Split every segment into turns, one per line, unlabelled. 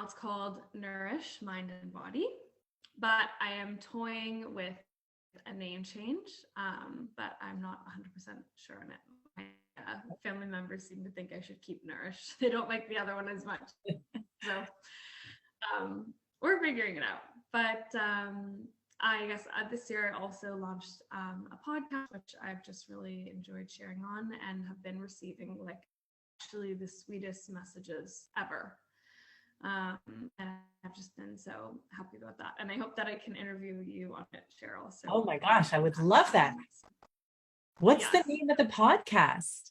It's called Nourish Mind and Body, but I am toying with a name change, but I'm not 100% sure on it. My family members seem to think I should keep Nourish. They don't like the other one as much. So we're figuring it out. But I guess this year I also launched a podcast, which I've just really enjoyed sharing on and have been receiving like actually the sweetest messages ever. And I've just been so happy about that. And I hope that I can interview you on it, Cheryl. So
oh my gosh, I would love that. What's the name of the podcast?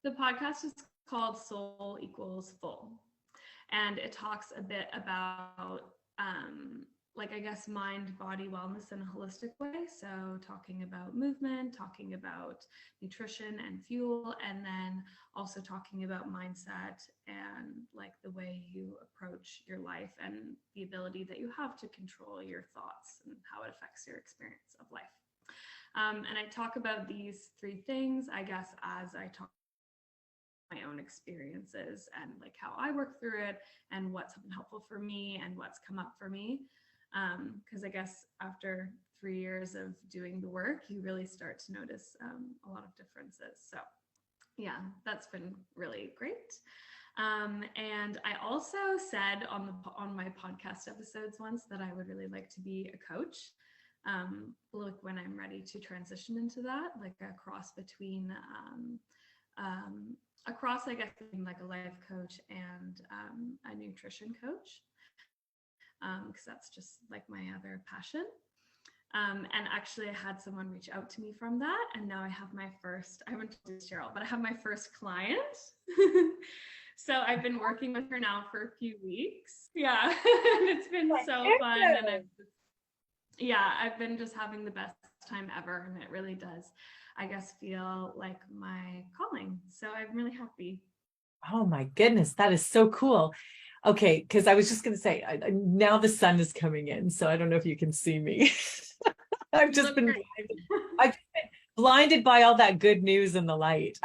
The podcast is called Soul Equals Full. And it talks a bit about like I guess mind body wellness in a holistic way, so talking about movement, talking about nutrition and fuel, and then also talking about mindset and like the way you approach your life and the ability that you have to control your thoughts and how it affects your experience of life. And I talk about these three things, I guess, as I talk my own experiences and like how I work through it and what's been helpful for me and what's come up for me. Because I guess after 3 years of doing the work, you really start to notice a lot of differences. So yeah, that's been really great. And I also said on my podcast episodes once that I would really like to be a coach. Like when I'm ready to transition into that, like a cross between across, I guess, like a life coach and a nutrition coach, because that's just like my other passion. And actually, I had someone reach out to me from that, and now I have my first. I haven't told you, Cheryl, but I have my first client. So I've been working with her now for a few weeks. Yeah, and it's been so fun, and I've been just having the best time ever, and it really does, I guess, feel like my calling. So I'm really happy.
Oh my goodness, that is so cool. Okay, because I was just going to say, now the sun is coming in, so I don't know if you can see me. I've just been blinded by all that good news and the light.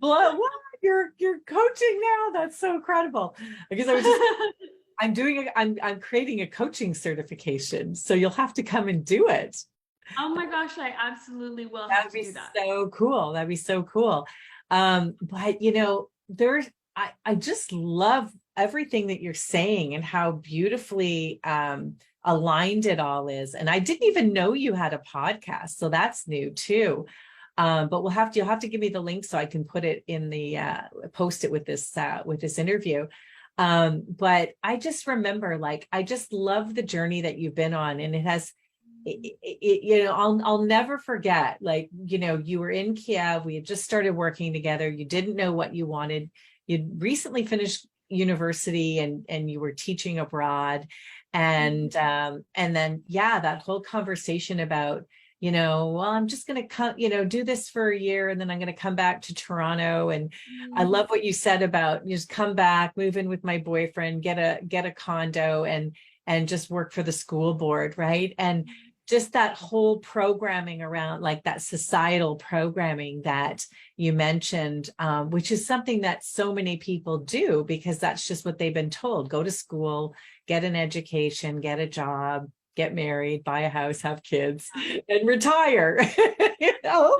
What? You're coaching now? That's so incredible. Because I was just I'm creating a coaching certification, so you'll have to come and do it.
Oh my gosh, I absolutely will.
That'd be so cool. That'd be so cool. But you know, I just love everything that you're saying and how beautifully aligned it all is. And I didn't even know you had a podcast, so that's new too. But you'll have to give me the link so I can put it in the post it with this interview. But I just remember, like, I just love the journey that you've been on, and it has. You know, I'll never forget, like, you know, you were in Kiev, we had just started working together, you didn't know what you wanted, you'd recently finished university and you were teaching abroad, and then that whole conversation about, you know, well, I'm just going to come, you know, do this for a year and then I'm going to come back to Toronto. And I love what you said about just come back, move in with my boyfriend, get a condo and just work for the school board, right? And just that whole programming around, like that societal programming that you mentioned, which is something that so many people do because that's just what they've been told. Go to school, get an education, get a job, get married, buy a house, have kids, and retire. You know?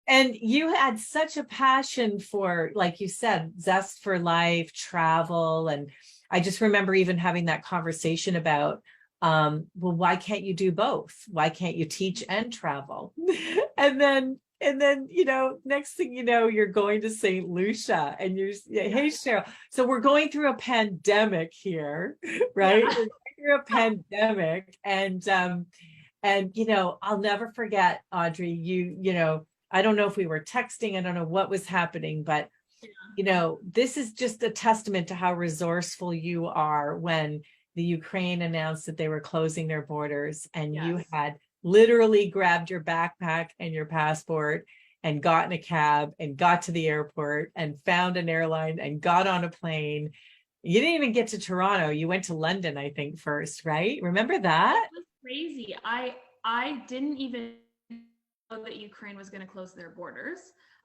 And you had such a passion for, like you said, zest for life, travel. And I just remember even having that conversation about, well, why can't you do both? Why can't you teach and travel? And then, you know, next thing you know, you're going to St. Lucia and hey, Cheryl. So we're going through a pandemic here, right? Yeah. We're going through a pandemic. And, you know, I'll never forget, Audrey, you know, I don't know if we were texting, I don't know what was happening, but you know, this is just a testament to how resourceful you are when the Ukraine announced that they were closing their borders and you had literally grabbed your backpack and your passport and got in a cab and got to the airport and found an airline and got on a plane. You didn't even get to Toronto. You went to London, I think, first, right? Remember that?
It was crazy. I didn't even know that Ukraine was going to close their borders.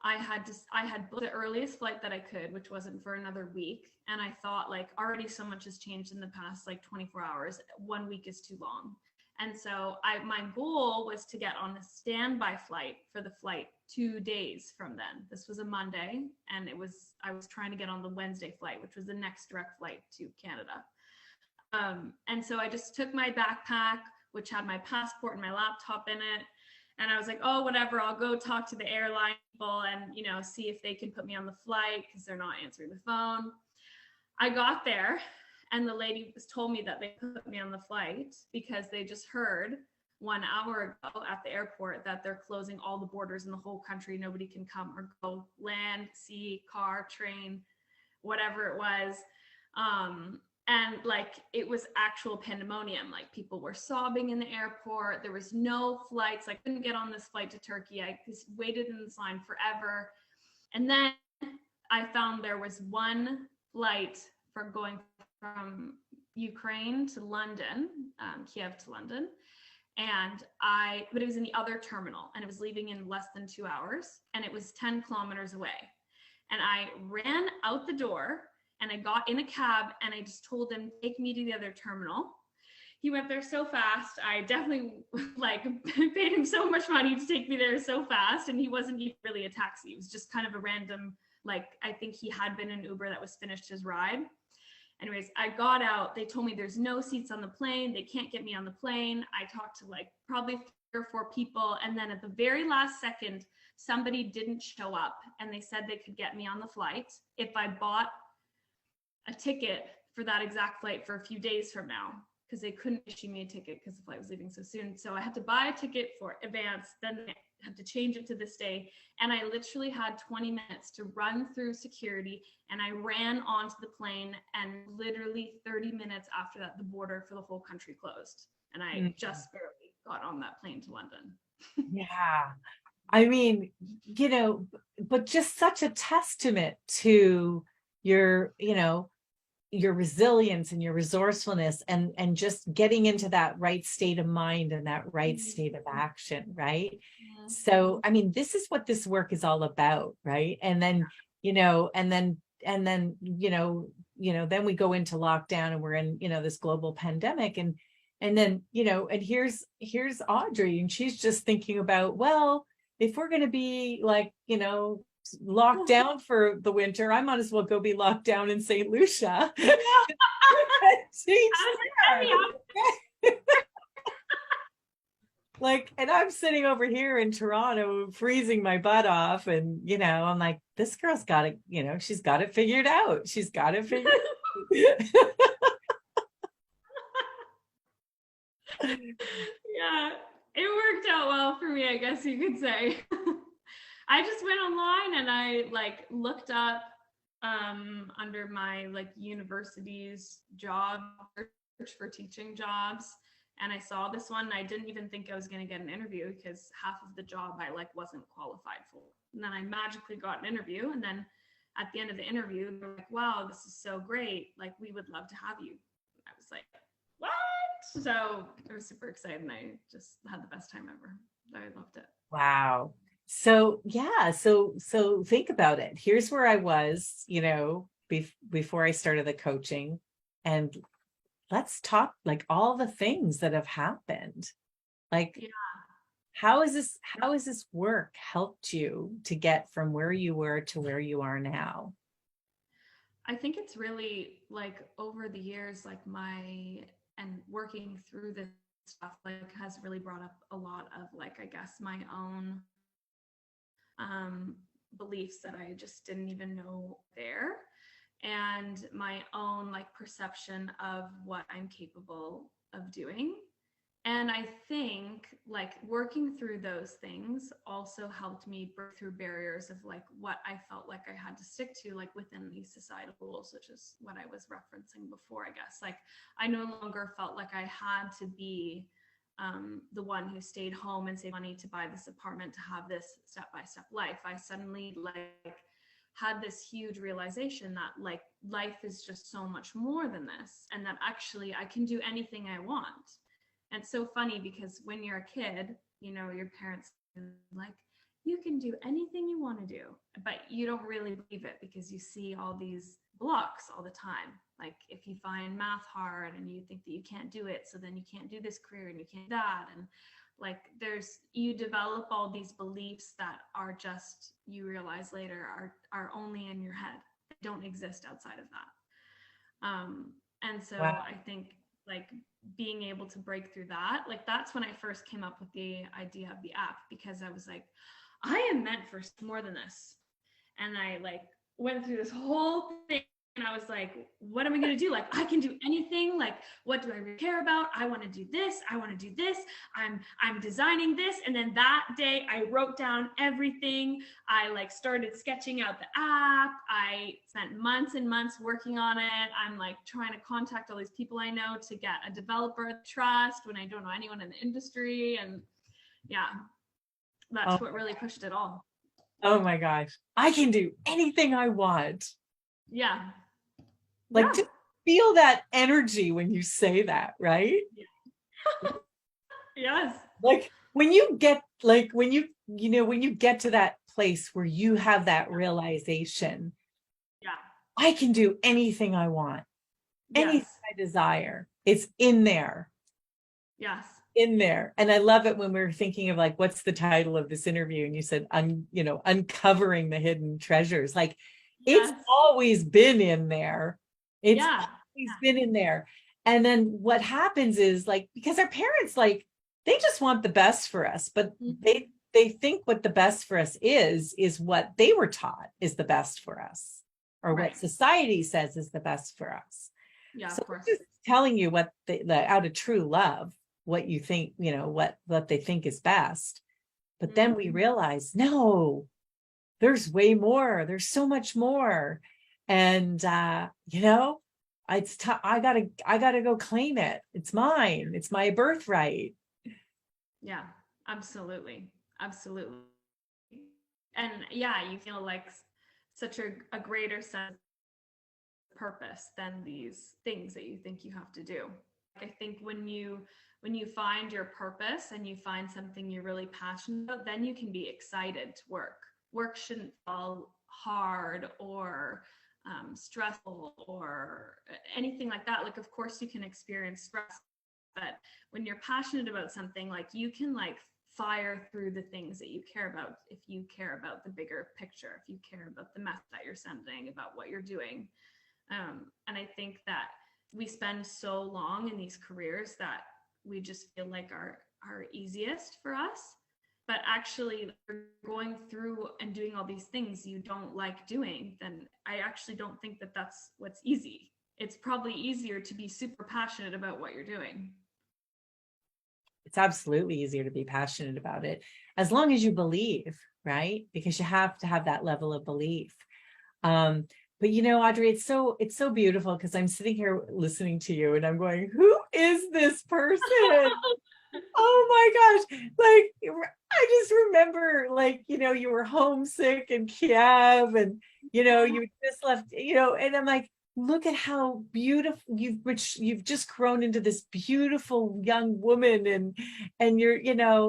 I had booked the earliest flight that I could, which wasn't for another week. And I thought, like, already so much has changed in the past like 24 hours. 1 week is too long. And so my goal was to get on a standby flight for the flight 2 days from then. This was a Monday, and I was trying to get on the Wednesday flight, which was the next direct flight to Canada. And so I just took my backpack, which had my passport and my laptop in it. And I was like, oh, whatever, I'll go talk to the airline people and, see if they can put me on the flight because they're not answering the phone. I got there and the lady told me that they put me on the flight because they just heard 1 hour ago at the airport that they're closing all the borders in the whole country. Nobody can come or go, land, sea, car, train, whatever it was. And like, it was actual pandemonium. Like, people were sobbing in the airport. There was no flights. I couldn't get on this flight to Turkey. I just waited in this line forever. And then I found there was one flight for going from Ukraine to London, Kiev to London. But it was in the other terminal and it was leaving in less than 2 hours and it was 10 kilometers away. And I ran out the door and I got in a cab and I just told him, take me to the other terminal. He went there so fast. I definitely paid him so much money to take me there so fast. And he wasn't even really a taxi. It was just kind of a random, I think he had been an Uber that was finished his ride. Anyways, I got out. They told me there's no seats on the plane. They can't get me on the plane. I talked to probably 3 or 4 people. And then at the very last second, somebody didn't show up and they said they could get me on the flight if I bought a ticket for that exact flight for a few days from now, because they couldn't issue me a ticket because the flight was leaving so soon. So I had to buy a ticket for advance, then I had to change it to this day. And I literally had 20 minutes to run through security and I ran onto the plane and literally 30 minutes after that, the border for the whole country closed. And I just barely got on that plane to London.
Yeah. I mean, but just such a testament to your resilience and your resourcefulness and just getting into that right state of mind and that right state of action, right? Yeah. So, I mean, this is what this work is all about, right? And then, then we go into lockdown and we're in, this global pandemic and then, and here's Audrey and she's just thinking about, well, if we're going to be locked down for the winter, I might as well go be locked down in St. Lucia. And I'm sitting over here in Toronto freezing my butt off and I'm like, this girl's got it, she's got it figured out. She's got it figured out.
Yeah, it worked out well for me, I guess you could say. I just went online and I looked up under my university's job search for teaching jobs, and I saw this one. And I didn't even think I was going to get an interview because half of the job I wasn't qualified for. And then I magically got an interview, and then at the end of the interview, they're like, "Wow, this is so great! We would love to have you." And I was like, "What?" So I was super excited, and I just had the best time ever. I loved it.
Wow. So yeah, so think about it. Here's where I was, before I started the coaching, and let's talk all the things that have happened. How has this work helped you to get from where you were to where you are now?
I think it's really over the years, and working through this stuff has really brought up a lot of I guess my own beliefs that I just didn't even know there, and my own perception of what I'm capable of doing. And I think working through those things also helped me break through barriers of what I felt like I had to stick to within these societal rules, which is what I was referencing before, I guess. I no longer felt like I had to be the one who stayed home and saved money to buy this apartment to have this step-by-step life. I suddenly had this huge realization that life is just so much more than this, and that actually I can do anything I want. And it's so funny because when you're a kid, your parents are you can do anything you want to do, but you don't really believe it because you see all these blocks all the time. Like if you find math hard and you think that you can't do it, so then you can't do this career and you can't do that. And like you develop all these beliefs that are just, you realize later, are only in your head. They don't exist outside of that. And so
Wow.
I think like being able to break through that, like that's when I first came up with the idea of the app, because I was like, I am meant for more than this. And I like went through this whole thing and I was like, what am I going to do? Like, I can do anything. Like, what do I really care about? I want to do this. I want to do this. I'm designing this. And then that day I wrote down everything. I like started sketching out the app. I spent months and months working on it. I'm like trying to contact all these people I know to get a developer trust when I don't know anyone in the industry. And yeah,
Oh,
that's what really pushed it all.
oh my gosh. I can do anything I want.
Yeah.
Like
Yeah.
to feel that energy when you say that, right?
Yes.
Like when you get when you get to that place where you have that realization,
Yeah.
I can do anything I want, anything
Yes.
I desire. It's in there.
Yes.
In there. And I love it when we were thinking of like, what's the title of this interview? And you said, uncovering the hidden treasures. Like it's
Yes.
always been in there. It's
Yeah.
always been in there. And then what happens is like, because our parents, like, they just want the best for us, but they think what the best for us is what they were taught is the best for us, or
Right.
what society says is the best for us.
Yeah,
So
of course.
just telling you what the out of true love, what you think, what they think is best. But then we realize, no, there's way more. There's so much more. And I gotta go claim it. It's mine. It's my birthright.
Yeah, absolutely. Absolutely. And yeah, you feel like such a greater sense of purpose than these things that you think you have to do. I think when you find your purpose and you find something you're really passionate about, then you can be excited to work. Work shouldn't feel hard or stressful or anything like that. Like, of course, you can experience stress, but when you're passionate about something, like you can like fire through the things that you care about if you care about the bigger picture, if you care about the message that you're sending, about what you're doing. And I think that we spend so long in these careers that we just feel like are easiest for us, but actually going through and doing all these things you don't like doing, then I actually don't think that that's what's easy. It's probably easier to be super passionate about what you're doing.
It's absolutely easier to be passionate about it as long as you believe, right? Because you have to have that level of belief. But Audrey, it's so beautiful because I'm sitting here listening to you and I'm going, who is this person? Oh my gosh. Like, I just remember, like, you were homesick in Kiev and, you just left, and I'm like, look at how beautiful you've just grown into this beautiful young woman, and you're,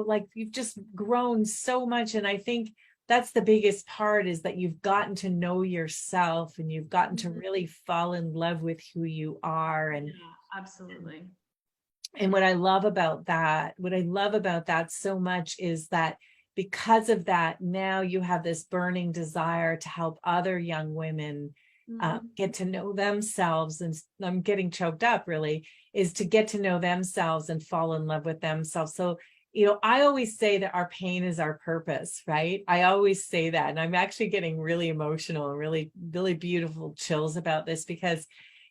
like, you've just grown so much. And I think that's the biggest part, is that you've gotten to know yourself and you've gotten to really fall in love with who you are. And
yeah, absolutely.
And what I love about that so much is that because of that, now you have this burning desire to help other young women get to know themselves. And I'm getting choked up, really, is to get to know themselves and fall in love with themselves. So, I always say that our pain is our purpose, right? I always say that. And I'm actually getting really emotional and really, really beautiful chills about this, because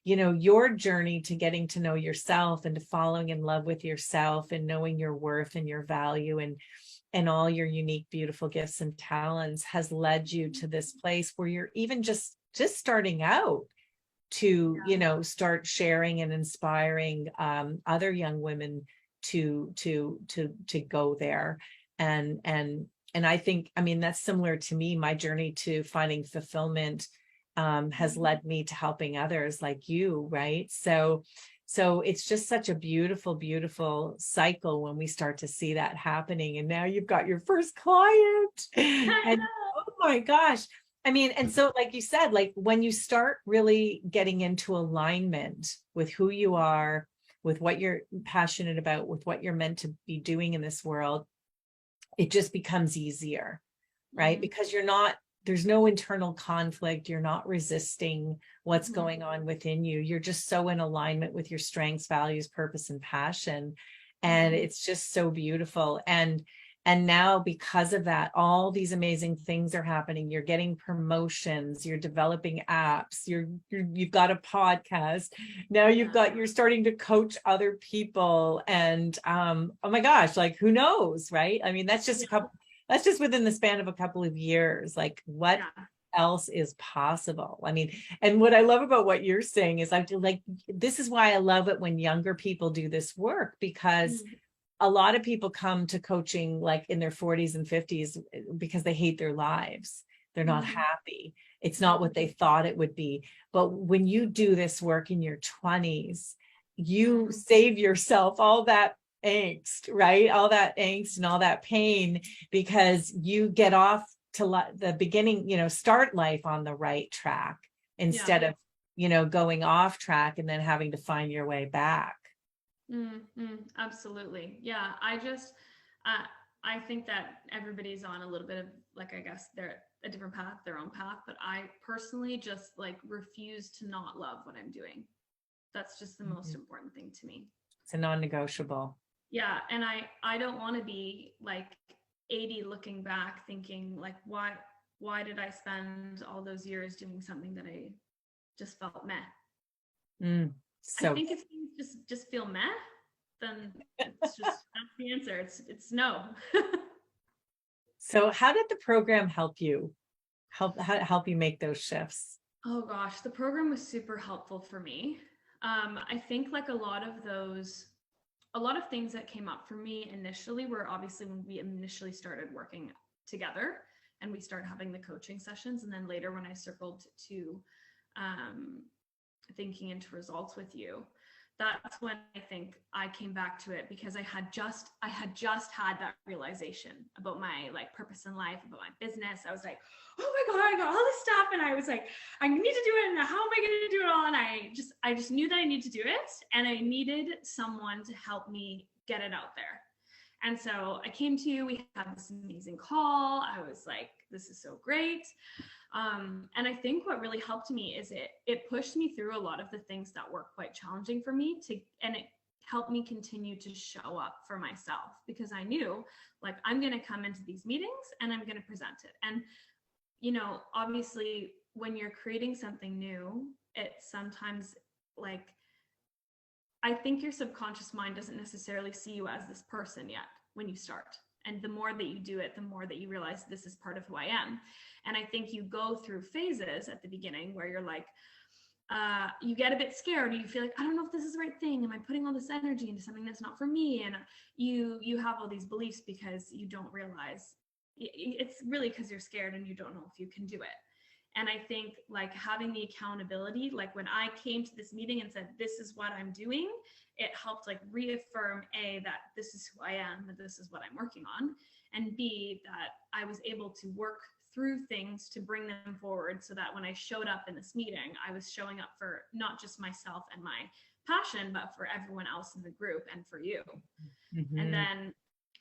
your journey to getting to know yourself and to falling in love with yourself and knowing your worth and your value and all your unique, beautiful gifts and talents has led you to this place where you're even just starting out to, start sharing and inspiring other young women to go there. And I think, that's similar to me. My journey to finding fulfillment has led me to helping others like you, right? So So it's just such a beautiful, beautiful cycle when we start to see that happening. And now you've got your first client. And oh my gosh. I mean, and so like you said, like when you start really getting into alignment with who you are, with what you're passionate about, with what you're meant to be doing in this world, it just becomes easier, right? Because there's no internal conflict. You're not resisting what's going on within you. You're just so in alignment with your strengths, values, purpose, and passion. And it's just so beautiful. And now because of that, all these amazing things are happening. You're getting promotions, you're developing apps, you've got a podcast. Now you're starting to coach other people. And oh my gosh, like who knows, right? I mean, that's just within the span of a couple of years. Like what else is possible? I mean, and what I love about what you're saying is this is why I love it when younger people do this work, because a lot of people come to coaching like in their 40s and 50s because they hate their lives. They're not happy. It's not what they thought it would be. But when you do this work in your 20s, you save yourself all that angst, right? All that angst and all that pain, because you get off to the beginning, start life on the right track instead of, going off track and then having to find your way back.
Absolutely. Yeah. I think that everybody's on a little bit of like, I guess they're a different path, their own path, but I personally just like refuse to not love what I'm doing. That's just the most important thing to me.
It's a non-negotiable.
Yeah. And I don't want to be like 80 looking back thinking like, why did I spend all those years doing something that I just felt meh? So I think if things just feel meh, then it's just that's the answer. It's no.
So how did the program help you make those shifts?
Oh gosh, the program was super helpful for me. I think like a lot of things that came up for me initially were obviously when we initially started working together and we started having the coaching sessions, and then later when I circled to thinking into results with you, that's when I think I came back to it, because I had just had that realization about my like purpose in life, about my business. I was like, oh my God, I got all this stuff. And I was like, I need to do it. And how am I going to do it all? And I just knew that I need to do it. And I needed someone to help me get it out there. And so I came to you, we had this amazing call. I was like, this is so great. And I think what really helped me is it pushed me through a lot of the things that were quite challenging for me and it helped me continue to show up for myself, because I knew like, I'm going to come into these meetings and I'm going to present it. And, obviously when you're creating something new, it sometimes like, I think your subconscious mind doesn't necessarily see you as this person yet when you start. And the more that you do it, the more that you realize this is part of who I am. And I think you go through phases at the beginning where you're like, you get a bit scared. You feel like, I don't know if this is the right thing. Am I putting all this energy into something that's not for me? And you have all these beliefs because you don't realize it's really because you're scared and you don't know if you can do it. And I think like having the accountability, like when I came to this meeting and said, this is what I'm doing, it helped like reaffirm A, that this is who I am, that this is what I'm working on, and B, that I was able to work through things to bring them forward, so that when I showed up in this meeting, I was showing up for not just myself and my passion, but for everyone else in the group and for you. And then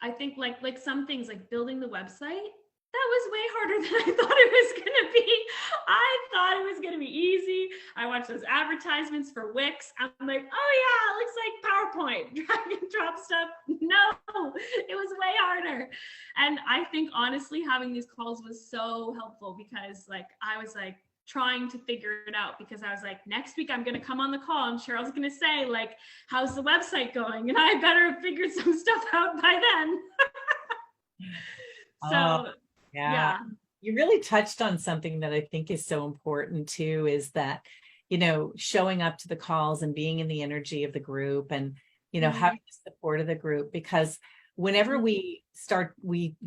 I think like some things like building the website, that was way harder than I thought it was going to be. I thought it was going to be easy. I watched those advertisements for Wix. I'm like, oh yeah, it looks like PowerPoint, drag and drop stuff. No, it was way harder. And I think honestly, having these calls was so helpful, because like, I was like trying to figure it out, because I was like, next week I'm going to come on the call and Cheryl's going to say like, how's the website going? And I better have figured some stuff out by then. So
yeah. You really touched on something that I think is so important too, is that, showing up to the calls and being in the energy of the group and, having the support of the group, because whenever we start, whenever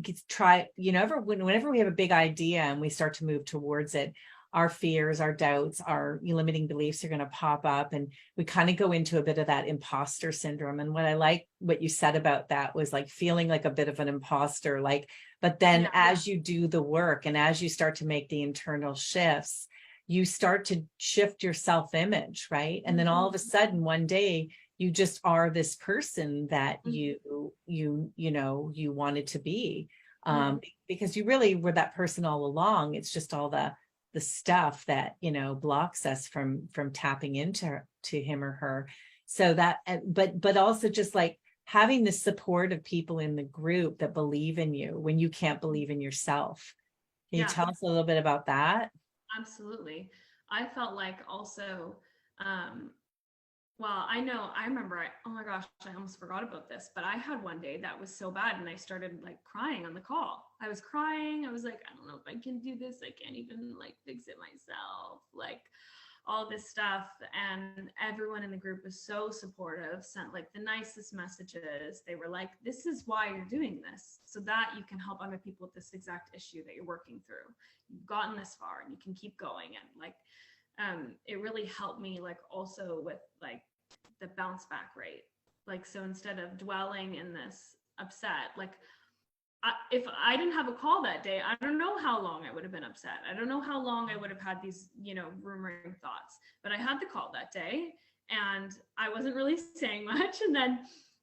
we have a big idea and we start to move towards it, our fears, our doubts, our limiting beliefs are going to pop up, and we kind of go into a bit of that imposter syndrome. And what I like what you said about that was like feeling like a bit of an imposter, like, but then as you do the work and as you start to make the internal shifts, you start to shift your self-image, right? And then all of a sudden one day you just are this person that you wanted to be, because you really were that person all along. It's just all the stuff that blocks us from tapping into him or her. So that, but also just like having the support of people in the group that believe in you when you can't believe in yourself. Can you tell us a little bit about that?
Absolutely. I felt like also, well, I remember, oh my gosh, I almost forgot about this, but I had one day that was so bad and I started like crying on the call. I was crying. I was like, I don't know if I can do this. I can't even like fix it myself. Like all this stuff. And everyone in the group was so supportive, sent like the nicest messages. They were like, this is why you're doing this, so that you can help other people with this exact issue that you're working through. You've gotten this far and you can keep going. And like, it really helped me like also with like the bounce back rate. Like, so instead of dwelling in this upset, like if I didn't have a call that day, I don't know how long I would have been upset. I don't know how long I would have had these, rumoring thoughts, but I had the call that day and I wasn't really saying much. And then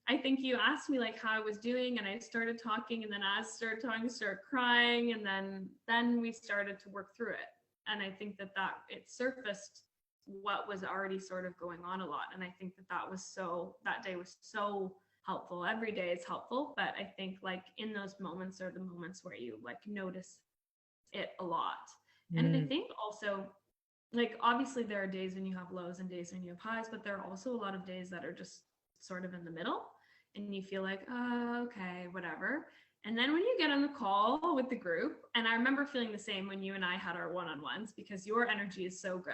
I think you asked me like how I was doing, and I started talking, and then as I started talking, I started crying, and then we started to work through it. And I think that it surfaced what was already sort of going on a lot. And I think that day was so helpful. Every day is helpful, but I think like in those moments are the moments where you like notice it a lot. And I think also, like, obviously there are days when you have lows and days when you have highs, but there are also a lot of days that are just sort of in the middle and you feel like, oh, okay, whatever. And then when you get on the call with the group, and I remember feeling the same when you and I had our one-on-ones, because your energy is so good.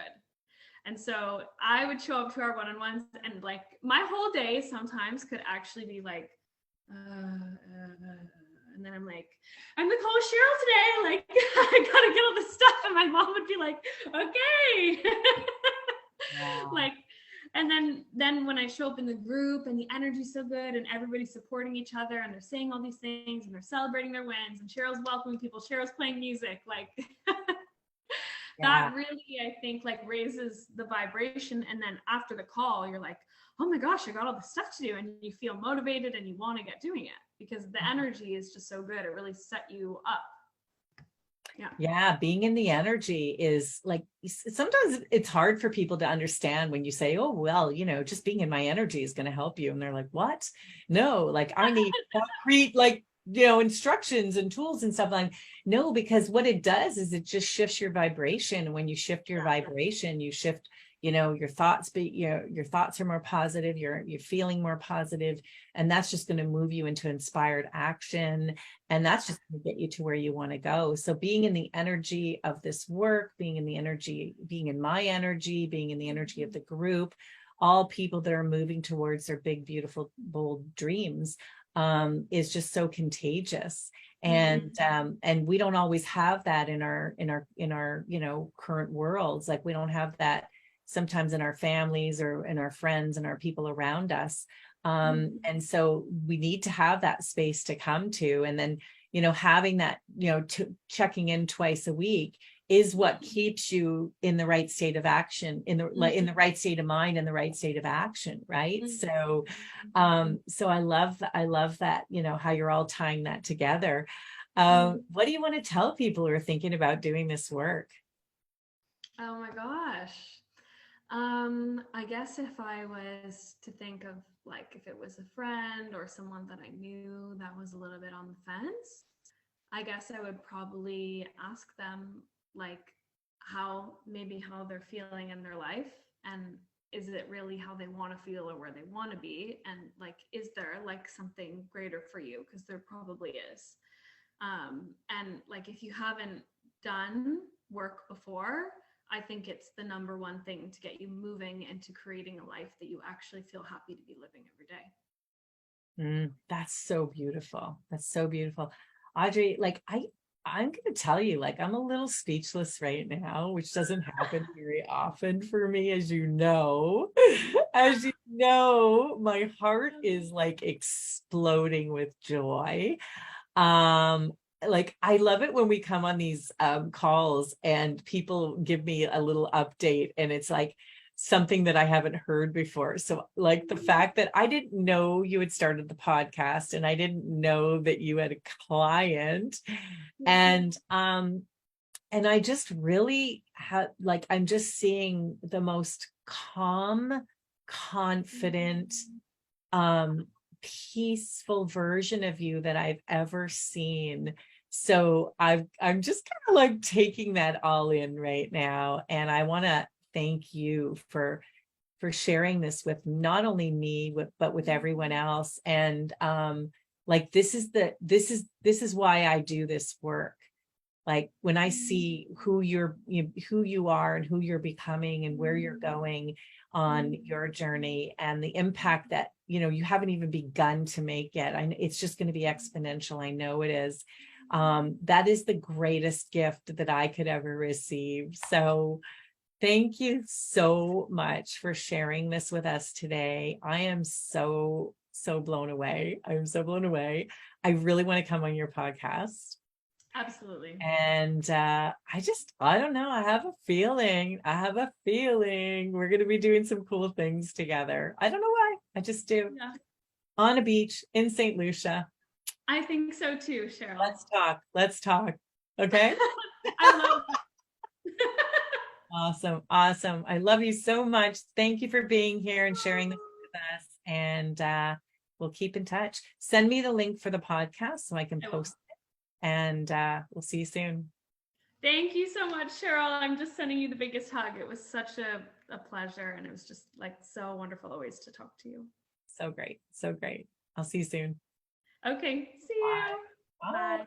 And so I would show up to our one-on-ones, and like my whole day sometimes could actually be like, and then I'm like, I'm the call Cheryl today. Like, I gotta get all this stuff. And my mom would be like, okay.
Wow.
Like, and then when I show up in the group and the energy's so good and everybody's supporting each other and they're saying all these things and they're celebrating their wins and Cheryl's welcoming people, Cheryl's playing music, like that really, I think, like raises the vibration. And then after the call, you're like, oh my gosh, I got all this stuff to do. And you feel motivated and you want to get doing it because the energy is just so good. It really set you up.
Yeah, being in the energy is like, sometimes it's hard for people to understand when you say, oh, well, just being in my energy is going to help you. And they're like, what? No, like I need concrete, like, instructions and tools and stuff. Like, no, because what it does is it just shifts your vibration. When you shift your vibration, you shift, your thoughts, but your thoughts are more positive. You're feeling more positive, and that's just going to move you into inspired action. And that's just going to get you to where you want to go. So being in the energy of this work, being in the energy, being in my energy, being in the energy of the group, all people that are moving towards their big, beautiful, bold dreams, is just so contagious. And we don't always have that in our current worlds. Like we don't have that sometimes in our families or in our friends and our people around us. And so we need to have that space to come to, and then having that checking in twice a week is what keeps you in the right state of action, in the right state of mind, and the right state of action, right? So so I love that, how you're all tying that together. What do you want to tell people who are thinking about doing this work?
Oh my gosh. I guess if I was to think of like if it was a friend or someone that I knew that was a little bit on the fence, I guess I would probably ask them like how they're feeling in their life, and is it really how they want to feel or where they want to be, and like is there like something greater for you, because there probably is. And like if you haven't done work before, I think it's the number one thing to get you moving into creating a life that you actually feel happy to be living every day.
That's so beautiful. That's so beautiful. Audrey, like I'm going to tell you, like, I'm a little speechless right now, which doesn't happen very often for me, as you know. As you know, my heart is like exploding with joy. Um, like I love it when we come on these calls and people give me a little update, and it's like something that I haven't heard before. So like the fact that I didn't know you had started the podcast and I didn't know that you had a client, and I just really had like I'm just seeing the most calm, confident, um peaceful version of you that I've ever seen. So I'm just kind of like taking that all in right now, and I want to thank you for sharing this with not only me but with everyone else. And like this is why I do this work. Like when I see who you are and who you're becoming and where you're going on your journey, and the impact that you haven't even begun to make yet. It's just going to be exponential. I know it is. That is the greatest gift that I could ever receive. So thank you so much for sharing this with us today. I am so blown away. I'm so blown away. I really want to come on your podcast.
Absolutely.
And I don't know. I have a feeling. We're going to be doing some cool things together. I don't know why. I just do.
Yeah.
On a beach in St. Lucia.
I think so too, Cheryl.
Let's talk. Okay.
I love that.
Awesome. I love you so much. Thank you for being here and sharing this with us. And we'll keep in touch. Send me the link for the podcast so I can post it. And we'll see you soon. Thank you so much, Cheryl. I'm just sending you the biggest hug. It was such a pleasure. And it was just like so wonderful always to talk to you. So great. I'll see you soon. Okay. See you. Bye. Bye.